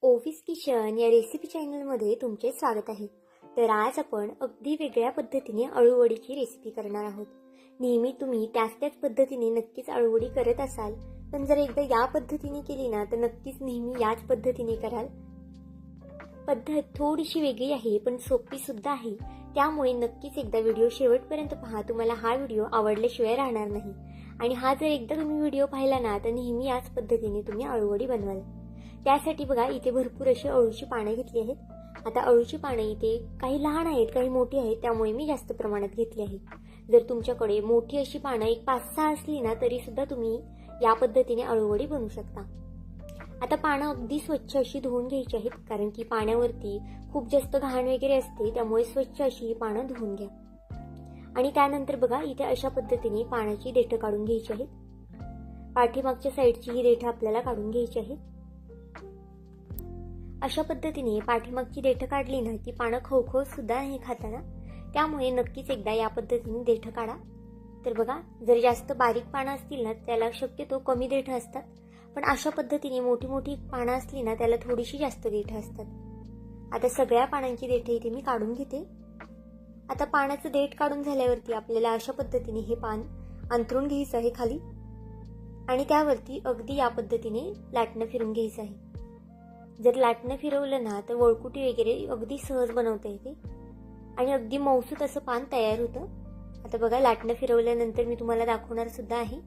ओवीस kitchen या recipe चॅनलमध्ये तुमचे स्वागत आहे। तर आज आपण अगदी वेगळ्या पद्धतीने अळूवडीची रेसिपी करणार आहोत। नेहमी तुम्ही त्याच पद्धतीने नक्कीच अळूवडी करत असाल, पण जर एकदा या पद्धतीने केली ना तर नक्कीच नेहमी याच पद्धतीने कराल। पद्धत थोडीशी वेगळी आहे पण सोपी सुद्धा आहे, त्यामुळे नक्कीच एकदा व्हिडिओ शेवटपर्यंत पहा। तुम्हाला हा व्हिडिओ आवडल्याशिवाय राहणार नाही आणि हा जर एकदा तुम्ही व्हिडिओ पाहिला ना तर नेहमी याच पद्धतीने तुम्ही अळूवडी बनवाल। त्यासाठी बघा इथे भरपूर अशी अळूची पाने घेतली आहेत। आता अळूची पाने इथे काही लहान आहेत काही मोठी आहेत, त्यामुळे मी जास्त प्रमाणात घेतली आहे। जर तुमच्याकडे मोठी अशी पाने एक 5-6 असली ना तरी सुद्धा तुम्ही या पद्धतीने अळूवडी बनवू शकता। आता पानं अगदी स्वच्छ अशी धुवून घ्यायची आहेत, कारण की पाण्यावरती खूप जास्त घाण वगैरे असते, त्यामुळे स्वच्छ अशी ही पानं धुवून घ्या। आणि त्यानंतर बघा इथे अशा पद्धतीने पानाची देठं काढून घ्यायची आहेत। पाठीमागच्या साईडची ही देठं आपल्याला काढून घ्यायची आहेत। अशा पद्धतीने पाठीमागची देठं काढली ना की पानं खवखव सुद्धा नाही खाताना, त्यामुळे नक्कीच एकदा या पद्धतीने देठं काढा। तर बघा जर जास्त बारीक पानं असतील ना त्याला शक्यतो कमी देठं असतात, पण अशा पद्धतीने मोठी मोठी पानं असली ना त्याला थोडीशी जास्त देठं असतात। आता सगळ्या पानांची देठं इथे मी काढून घेते। आता पानाचं देठ काढून झाल्यावरती आपल्याला अशा पद्धतीने हे पान अंथरून घ्यायचं आहे खाली आणि त्यावरती अगदी या पद्धतीने लाटणं फिरून घ्यायचं आहे। जर लाटणं फिरवलं ना तर वळकुटी वगैरे अगदी सहज बनवता येते आणि अगदी मऊसूत असं पान तयार होतं। आता बघा लाटणं फिरवल्यानंतर मी तुम्हाला दाखवणार सुद्धा आहे।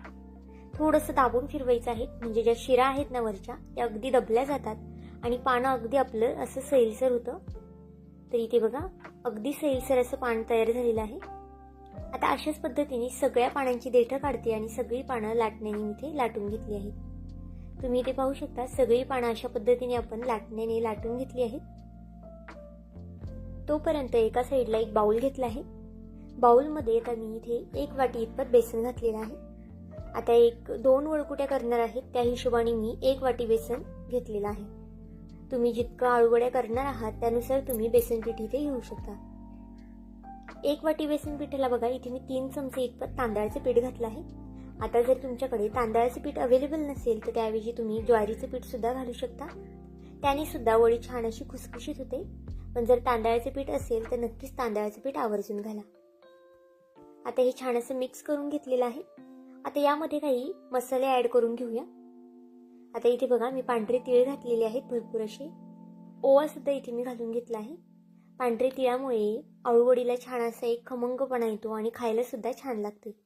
थोडंसं दाबून फिरवायचं आहे, म्हणजे ज्या शिरा आहेत ना वरच्या त्या अगदी दबल्या जातात आणि पानं अगदी आपलं असं सैलसर होतं। तर इथे बघा अगदी सैलसर असं पान तयार झालेलं आहे। आता अशाच पद्धतीने सगळ्या पानांची देठं काढते आणि सगळी पानं लाटण्याने इथे लाटून घेतली आहेत। तुम्ही इथे पाहू शकता सगळी पानं अशा पद्धतीने आपण लाटण्याने लाटून घेतली आहेत। तोपर्यंत एका साईडला एक बाउल घेतला आहे। बाउलमध्ये आता मी इथे 1 वाटी इतपत बेसन घातलेलं आहे। आता 1-2 वळकुट्या करणार आहेत, त्या हिशोबाने मी 1 वाटी बेसन घेतलेलं आहे। तुम्ही जितकं अळूवड्या करणार आहात त्यानुसार तुम्ही बेसन पीठ इथे घेऊ शकता। 1 वाटी बेसन पिठाला बघा इथे मी 3 चमचे इतपत तांदळाचे पीठ घातलं आहे। आता जर तुमच्याकडे तांदळाचे पीठ अवेलेबल नसेल तर त्याऐवजी तुम्ही ज्वारीचे पीठ सुद्धा घालू शकता, त्याने सुद्धा वडी छान अशी खुसखुशीत होते। पण जर तांदळाचे पीठ असेल तर नक्कीच तांदळाचे पीठ आवर्जून घाला। आता हे छान असं मिक्स करून घेतलेलं आहे। आता यामध्ये काही मसाले ऍड करून घेऊया। आता इथे बघा मी पांढरे तीळ घातलेले आहेत भरपूर असे, ओवा सुद्धा इथे मी घालून घेतला आहे। पांढरे तिळामुळे अळूवडीला छान असा एक खमंगपणा येतो आणि खायला सुद्धा छान लागते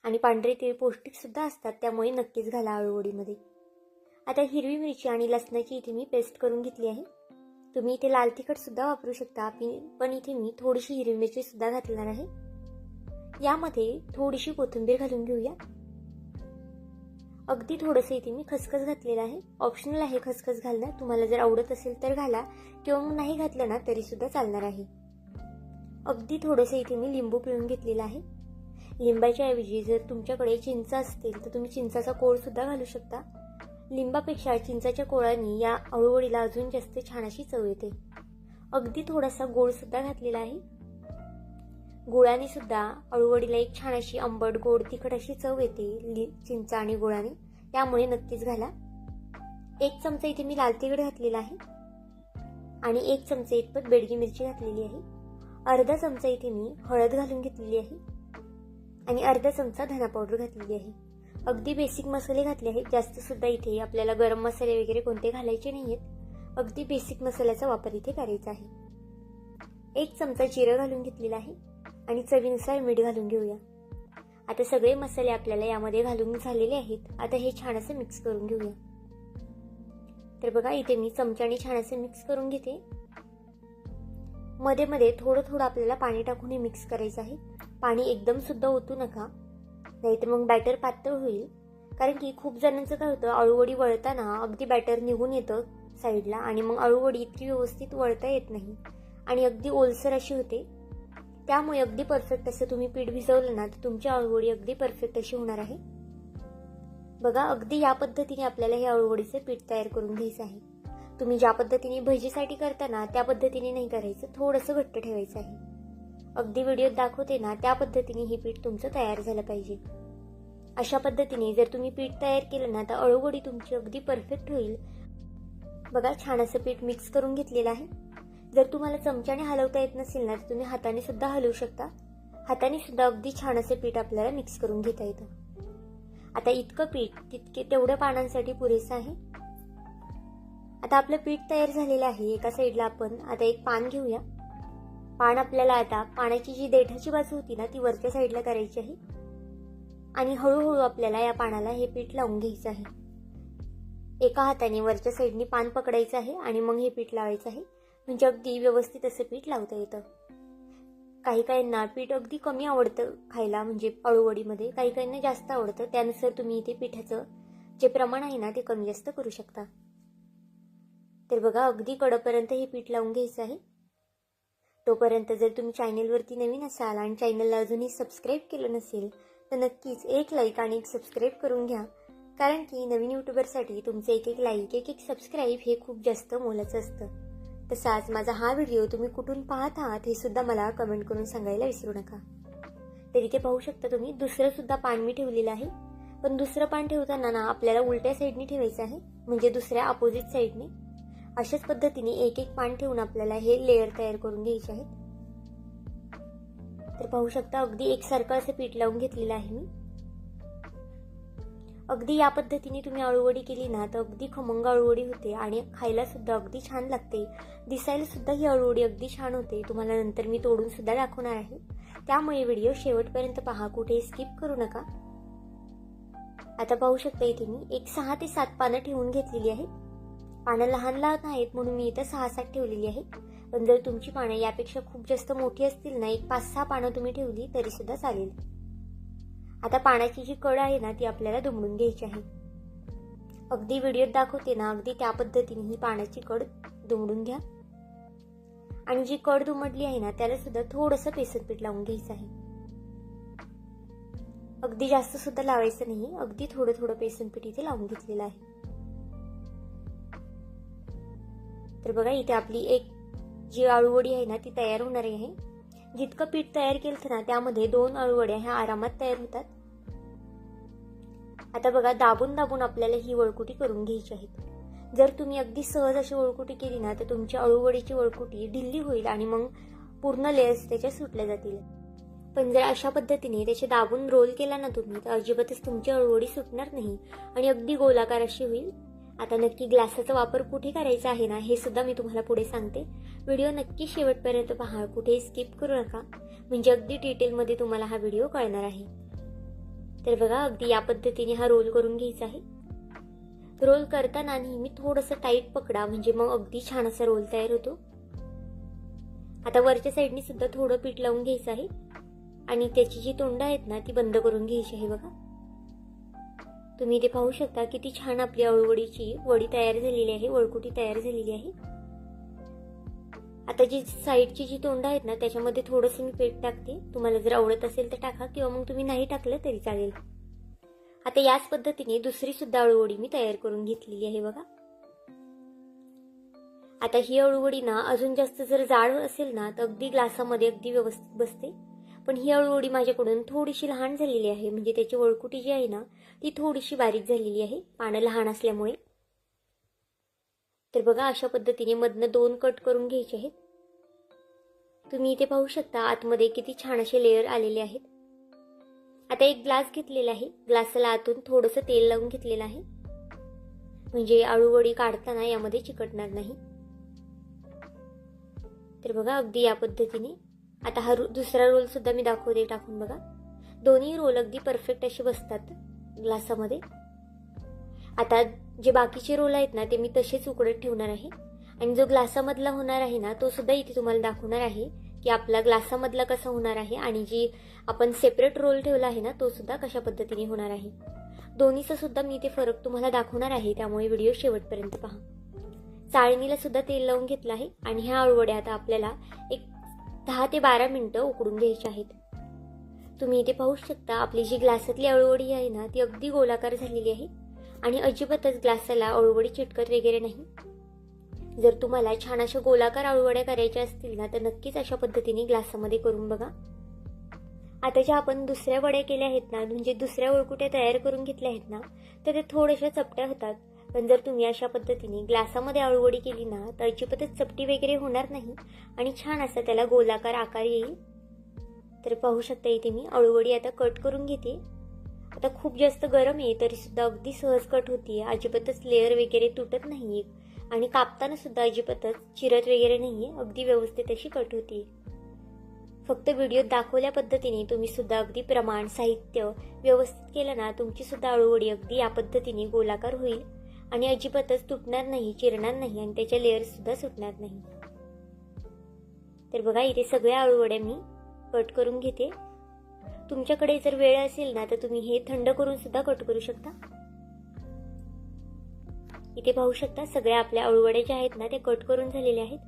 आणि पांढरे तीळ पौष्टिक सुद्धा असतात, त्यामुळे नक्कीच घाला अळूवडीमध्ये। आता हिरवी मिरची आणि लसणाची इथे मी पेस्ट करून घेतली आहे। तुम्ही इथे लाल तिखट सुद्धा वापरू शकता, पण इथे मी थोडीशी हिरवी मिरची सुद्धा घालणार आहे। यामध्ये थोडीशी कोथिंबीर घालून घेऊया। अगदी थोडंसं इथे मी खसखस घातलेलं आहे, ऑप्शनल आहे खसखस घालणं, तुम्हाला जर आवडत असेल तर घाला किंवा मग नाही घातलं ना तरी सुद्धा चालणार आहे। अगदी थोडंसं इथे मी लिंबू पिळून घेतलेला आहे। लिंबाच्या ऐवजी जर तुमच्याकडे चिंच असतील तर तुम्ही चिंचाचा कोळ सुद्धा घालू शकता। लिंबापेक्षा चिंचाच्या कोळाने या अळूवडीला अजून जास्त छान अशी चव येते। अगदी थोडासा गोळ सुद्धा घातलेला आहे। गुळाने सुद्धा अळूवडीला एक छान अशी आंबट गोड तिखट अशी चव येते चिंच आणि गुळाने, त्यामुळे नक्कीच घाला। 1 चमचा इथे मी लाल तिखट घातलेला आहे आणि 1 चमचा इतपत बेडगी मिरची घातलेली आहे। अर्धा चमचा इथे मी हळद घालून घेतलेली आहे आणि अर्धा चमचा धना पावडर घातलेली आहे। अगदी बेसिक मसाले घातले आहेत, जास्त सुद्धा इथे आपल्याला गरम मसाले वगैरे कोणते घालायचे नाहीयेत, अगदी बेसिक मसाल्याचा वापर इथे करायचा आहे। 1 चमचा जिरं घालून घेतलेला आहे आणि चवीनुसार मीठ घालून घेऊया। आता सगळे मसाले आपल्याला यामध्ये घालून झालेले आहेत। आता हे छान असं मिक्स करून घेऊया। तर बघा इथे मी चमच्याने छान असं मिक्स करून घेते। मध्ये मध्ये थोडं थोडं आपल्याला पाणी टाकून हे मिक्स करायचं आहे। पाणी एकदम सुद्धा ओतू नका, नाहीतर मग बॅटर पातळ होईल, कारण की खूप जणांचं काय होतं अळूवडी वळताना अगदी बॅटर निघून येतं साईडला आणि मग अळूवडी इतकी व्यवस्थित वळता येत नाही आणि अगदी ओलसर अशी होते। त्यामुळे अगदी परफेक्ट असं तुम्ही पीठ भिजवलं ना तर तुमची अळूवडी अगदी परफेक्ट अशी होणार आहे। बघा अगदी या पद्धतीने आपल्याला हे अळूवडीचे पीठ तयार करून घ्यायचं आहे। तुम्ही ज्या पद्धतीने भजीसाठी करता ना त्या पद्धतीने नाही करायचं, थोडंसं घट्ट ठेवायचं आहे। अगदी व्हिडिओत दाखवते ना त्या पद्धतीने हे पीठ तुमचं तयार झालं पाहिजे। अशा पद्धतीने जर तुम्ही पीठ तयार केलं ना तर अळूवडी तुमची अगदी परफेक्ट होईल। बघा छान असं पीठ मिक्स करून घेतलेलं आहे. जर तुम्हाला चमच्याने हलवता येत नसेल ना तर तुम्ही हाताने सुद्धा हलवू शकता. हाताने सुद्धा अगदी छान असं पीठ आपल्याला मिक्स करून घेता येतं. आता इतकं पीठ तेवढ्या पानांसाठी पुरेसं आहे. आता आपलं पीठ तयार झालेलं आहे. एका साईडला आपण आता एक पान घेऊया. पान आपल्याला आता पानाची जी देठाची बाजू होती ना ती वरच्या साईडला करायची आहे आणि हळूहळू आपल्याला या पानाला हे पीठ लावून घ्यायचं आहे. एका हाताने वरच्या साईडनी पान पकडायचं आहे आणि मग हे पीठ लावायचं आहे. म्हणजे अगदी व्यवस्थित असं पीठ लावता येतं. काही काहींना पीठ अगदी कमी आवडतं खायला, म्हणजे अळूवडीमध्ये. काही काहींना जास्त आवडतं. त्यानुसार तुम्ही इथे पिठाचं जे प्रमाण आहे ना ते कमी जास्त करू शकता. तर बघा अगदी कडपर्यंत हे पीठ लावून घ्यायचं आहे. तोपर्यंत जर तुम्ही चॅनेलवरती नवीन असाल आणि चॅनलला अजूनही सबस्क्राईब केलं नसेल तर नक्कीच एक लाईक आणि एक सबस्क्राईब करून घ्या. कारण की नवीन यूट्यूबरसाठी तुमचे एक एक लाईक एक एक सबस्क्राईब हे खूप जास्त मोलाचं असतं. तसाच माझा हा व्हिडिओ तुम्ही कुठून पाहत आहात हे सुद्धा मला कमेंट करून सांगायला विसरू नका. तर इथे पाहू शकता तुम्ही दुसरं सुद्धा पान मी ठेवलेलं आहे. पण दुसरं पान ठेवताना ना आपल्याला उलट्या साईडने ठेवायचं आहे, म्हणजे दुसऱ्या अपोजिट साईडने. अशाच पद्धतीने एक एक पान ठेवून आपल्याला हे लेअर तयार करून घ्यायचे आहेत. तर पाहू शकता अगदी एकसारखं असं पीठ लावून घेतलेलं आहे मी. अगदी या पद्धतीने तुम्ही अळूवडी केली ना तर अगदी खमंग अळूवडी होते आणि खायला सुद्धा अगदी छान लागते. दिसायला सुद्धा ही अळूवडी अगदी छान होते. तुम्हाला नंतर मी तोडून सुद्धा दाखवणार आहे, त्यामुळे व्हिडिओ शेवटपर्यंत पहा, कुठे स्किप करू नका. आता पाहू शकता इथे मी एक 6 ते 7 पानं ठेवून घेतलेली आहेत. पानं लहान लहान आहेत म्हणून मी इथं 6-7 ठेवलेली आहे. पण जर तुमची पानं यापेक्षा खूप जास्त मोठी असतील ना, एक 5-6 पानं तुम्ही ठेवली तरी सुद्धा चालेल. आता पानाची जी कड आहे ना ती आपल्याला दुमडून घ्यायची आहे. अगदी व्हिडिओत दाखवते ना अगदी त्या पद्धतीने ही पानाची कड दुमडून घ्या. आणि जी कड दुमडली आहे ना त्याला सुद्धा थोडंसं बेसन पीठ लावून घ्यायचं आहे. अगदी जास्त सुद्धा लावायचं नाही, अगदी थोडं थोडं बेसन पीठ इथे लावून घेतलेलं आहे. तर बघा इथे आपली एक जी अळूवडी आहे ना ती तयार होणार आहे. जितकं पीठ तयार केलं ना त्यामध्ये 2 अळूवड्या ह्या आरामात तयार होतात. आता बघा दाबून दाबून आपल्याला ही वळकुटी करून घ्यायची आहे. जर तुम्ही अगदी सहज अशी वळकुटी केली ना तर तुमची अळूवडीची वळकुटी ढिल्ली होईल आणि मग पूर्ण लेयर्स त्याच्या सुटल्या जातील. पण जर अशा पद्धतीने त्याचे दाबून रोल केला ना तुम्ही तर अजिबातच तुमची अळूवडी सुटणार नाही आणि अगदी गोलाकार अशी होईल. आता नक्की ग्लासाचा वापर कुठे करायचा आहे ना हे सुद्धा मी तुम्हाला पुढे सांगते. व्हिडिओ नक्की शेवटपर्यंत पहा, कुठेही स्किप करू नका, म्हणजे अगदी डिटेलमध्ये तुम्हाला हा व्हिडिओ कळणार आहे. तर बघा अगदी या पद्धतीने हा रोल करून घ्यायचा आहे. रोल करताना नेहमी थोडंसं टाईट पकडा, म्हणजे मग अगदी छान असा रोल तयार होतो. आता वरच्या साईडनी सुद्धा थोडं पीठ लावून घ्यायचं आहे आणि त्याची जी तोंड आहेत ना ती बंद करून घ्यायची आहे. बघा तुम्ही इथे पाहू शकता किती छान आपली अळूवडीची वडी तयार झालेली आहे, वळकुटी तयार झालेली आहे. आता जी साईडची जी तोंड आहेत ना त्याच्यामध्ये थोडंसं मी पीठ टाकते. तुम्हाला जर आवडत असेल तर टाका किंवा मग तुम्ही नाही टाकलं तरी चालेल. आता याच पद्धतीने दुसरी सुद्धा अळूवडी मी तयार करून घेतलेली आहे. बघा आता ही अळूवडी ना अजून जास्त जर जाड असेल ना तर अगदी ग्लासामध्ये अगदी व्यवस्थित बसते. पण ही अळूवडी माझ्याकडून थोडीशी लहान झालेली आहे, म्हणजे त्याची वळकुटी जी आहे ना ती थोडीशी बारीक झालेली आहे पानं लहान असल्यामुळे. तर बघा अशा पद्धतीने मधनं 2 कट करून घ्यायचे आहेत. तुम्ही इथे पाहू शकता आतमध्ये किती छान असे लेयर आलेले आहेत. आता एक ग्लास घेतलेला आहे. ग्लासाला आतून थोडंसं तेल लावून घेतलेलं आहे, म्हणजे अळूवडी काढताना यामध्ये चिकटणार नाही. तर बघा अगदी या पद्धतीने. आता हा दुसरा रोल सुद्धा मी दाखवते टाकून. बघा दोन्ही रोल अगदी परफेक्ट असे बसतात ग्लासामध्ये. आता जे बाकीचे रोल आहेत ना ते मी तसेच उकडत ठेवणार आहे आणि जो ग्लासामधला होणार आहे ना तो सुद्धा इथे तुम्हाला दाखवणार आहे की आपला ग्लासामधला कसा होणार आहे आणि जी आपण सेपरेट रोल ठेवला आहे ना तो सुद्धा कशा पद्धतीने होणार आहे. दोन्हीचा सुद्धा मी इथे फरक तुम्हाला दाखवणार आहे, त्यामुळे व्हिडिओ शेवटपर्यंत पहा. चाळणीला सुद्धा तेल लावून घेतलं आहे आणि ह्या अळूवड्या आता आपल्याला एक 10 ते 12 मिनिटं उकडून घ्यायची आहेत. तुम्ही इथे पाहू शकता आपली जी ग्लासातली अळूवडी आहे ना ती अगदी गोलाकार झालेली आहे आणि अजिबातच ग्लासाला अळूवडी चिटकत वगैरे नाही. जर तुम्हाला छान अशा गोलाकार अळूवड्या करायच्या असतील ना तर नक्कीच अशा पद्धतीने ग्लासामध्ये करून बघा. आता ज्या आपण दुसऱ्या वड्या केल्या आहेत ना, म्हणजे दुसऱ्या वळकुट्या तयार करून घेतल्या आहेत ना तर ते थोड्याशा चपट्या होतात. पण जर तुम्ही अशा पद्धतीने ग्लासामध्ये अळूवडी केली ना तर अजिबातच चपटी वगैरे होणार नाही आणि छान असा त्याला गोलाकार आकार येईल. तर पाहू शकता इथे मी अळूवडी आता कट करून घेते. आता खूप जास्त गरम आहे तरी सुद्धा अगदी सहज कट होतीये. अजिबातच लेअर वगैरे तुटत नाहीये आणि कापताना सुद्धा अजिबातच चिरत वगैरे नाहीये. अगदी व्यवस्थित अशी कट होतीये. फक्त व्हिडिओत दाखवल्या पद्धतीने तुम्ही सुद्धा अगदी प्रमाण साहित्य व्यवस्थित केलं ना तुमची सुद्धा अळूवडी अगदी या पद्धतीने गोलाकार होईल आणि अजिबातच तुटणार नाही, चिरणार नाही आणि त्याच्या लेअर सुद्धा सुटणार नाही. तर बघा इथे सगळ्या अळूवड्या मी कट करून घेते. तुमच्याकडे जर वेळ असेल ना तर तुम्ही हे थंड करून सुद्धा कट करू शकता. इथे पाहू शकता सगळ्या आपल्या अळूवड्या ज्या आहेत ना ते कट करून झालेल्या आहेत.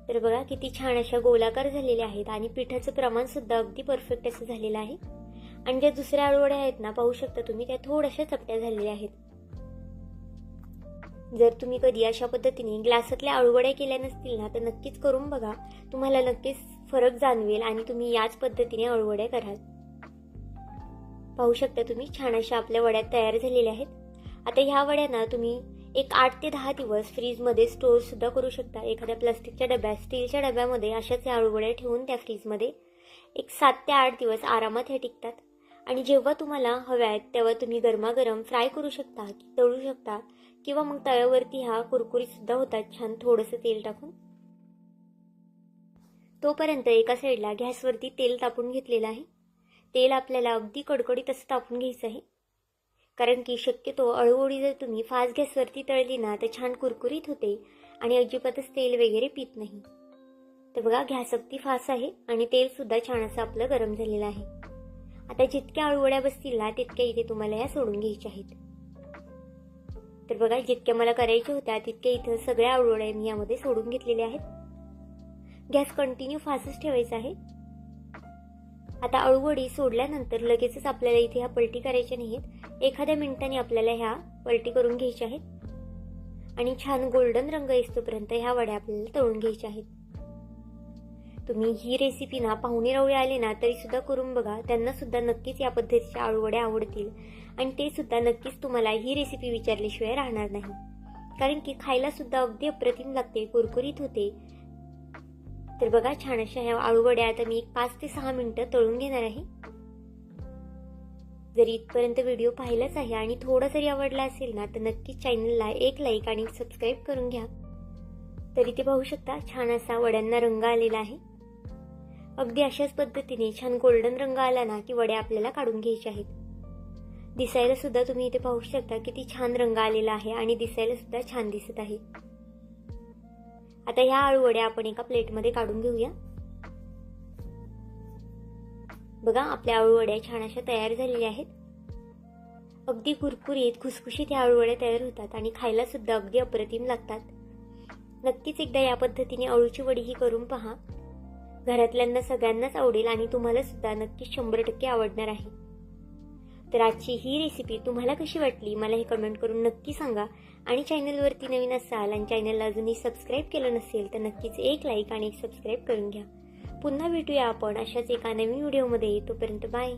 तर बघा किती छान अशा गोलाकार झालेल्या आहेत आणि पिठाचं प्रमाण सुद्धा अगदी परफेक्ट असं झालेलं आहे. आणि ज्या दुसऱ्या अळूवड्या आहेत ना पाहू शकता तुम्ही त्या थोड्याशा चपट्या झालेल्या आहेत. जर तुम्ही कधी अशा पद्धतीने ग्लासातल्या अळूवड्या केल्या नसतील ना तर नक्कीच करून बघा. तुम्हाला नक्कीच फरक जाणवेल आणि तुम्ही याच पद्धतीने अळूवड्या कराल. पाहू शकता तुम्ही छान अशा आपल्या वड्या तयार झालेल्या आहेत. आता ह्या वड्या ना तुम्ही एक 8 ते 10 दिवस फ्रीजमध्ये स्टोअर सुद्धा करू शकता. एखाद्या प्लास्टिकच्या डब्यात, स्टीलच्या डब्यामध्ये अशाच अळूवड्या ठेवून त्या फ्रीजमध्ये एक 7 ते 8 दिवस आरामात ह्या टिकतात. आणि जेव्हा तुम्हाला हव्या आहेत तेव्हा तुम्ही गरमागरम फ्राय करू शकता, तळू शकता किंवा मग तव्यावरती ह्या कुरकुरीत सुद्धा होतात छान थोडंसं तेल टाकून. तोपर्यंत एका साईडला गॅसवरती तेल तापून घेतलेलं आहे. तेल आपल्याला अगदी कडकडीत असं तापून घ्यायचं आहे. कारण की शक्यतो अळूवडी जर तुम्ही फास्ट गॅसवरती तळली ना तर छान कुरकुरीत होते आणि अजिबातच तेल वगैरे पित नाही. तर बघा गॅस अगदी फास्ट आहे आणि तेल सुद्धा छान असं आपलं गरम झालेलं आहे. आता जितक्या अळूवड्या बसतील ना तितक्या इथे तुम्हाला ह्या सोडून घ्यायच्या आहेत. तर बघा जितक्या मला करायच्या होत्या तितक्या इथं सगळ्या अळूवड्या मी यामध्ये सोडून घेतलेल्या आहेत. गॅस कंटिन्यू फास्टच ठेवायचा आहे. आता अळूवडी सोडल्यानंतर लगेचच आपल्याला इथे ह्या पलटी करायच्या नाहीत. एखाद्या मिनिटाने आपल्याला ह्या पलटी करून घ्यायच्या आहेत आणि छान गोल्डन रंग येतोपर्यंत ह्या वड्या आपल्याला तळून घ्यायच्या आहेत. तुम्ही ही रेसिपी ना पाहुणे रावळे आले ना तरी सुद्धा करून बघा. त्यांना सुद्धा नक्कीच या पद्धतीच्या अळूवड्या आवडतील आणि ते सुद्धा नक्कीच तुम्हाला ही रेसिपी विचारल्याशिवाय राहणार नाही. कारण की खायला सुद्धा अगदी अप्रतिम लागते, कुरकुरीत होते. तर बघा छान अशा ह्या अळूवड्या आता मी 5 ते 6 मिनिटं तळून घेणार आहे. जर इथपर्यंत व्हिडिओ पाहिलाच आहे आणि थोडा जरी आवडला असेल ना तर नक्कीच चॅनलला एक लाईक आणि सबस्क्राईब करून घ्या. तरी ते पाहू शकता छान असा वड्यांना रंग आलेला आहे. अगदी अशाच पद्धतीने छान गोल्डन रंग आला ना की वड्या आपल्याला काढून घ्यायच्या आहेत. दिसायला सुद्धा तुम्ही इथे पाहू शकता किती छान रंग आलेला आहे आणि दिसायला सुद्धा छान दिसत आहे. आता ह्या अळूवड्या आपण एका प्लेटमध्ये काढून घेऊया. बघा आपल्या अळूवड्या छान अशा तयार झालेल्या आहेत. अगदी कुरकुरीत खुसखुशीत ह्या अळूवड्या तयार होतात आणि खायला सुद्धा अगदी अप्रतिम लागतात. नक्कीच एकदा या पद्धतीने अळूची वडी ही करून पहा. घरातल्यांना सगळ्यांनाच आवडेल आणि तुम्हाला सुद्धा नक्कीच 100% आवडणार आहे. तर आजची ही रेसिपी तुम्हाला कशी वाटली मला हे कमेंट करून नक्की सांगा. आणि चॅनलवरती नवीन असाल आणि चॅनलला अजूनही सबस्क्राईब केलं नसेल तर नक्कीच एक लाईक आणि एक सबस्क्राईब करून घ्या. पुन्हा भेटूया आपण अशाच एका नवीन व्हिडिओमध्ये. तोपर्यंत बाय.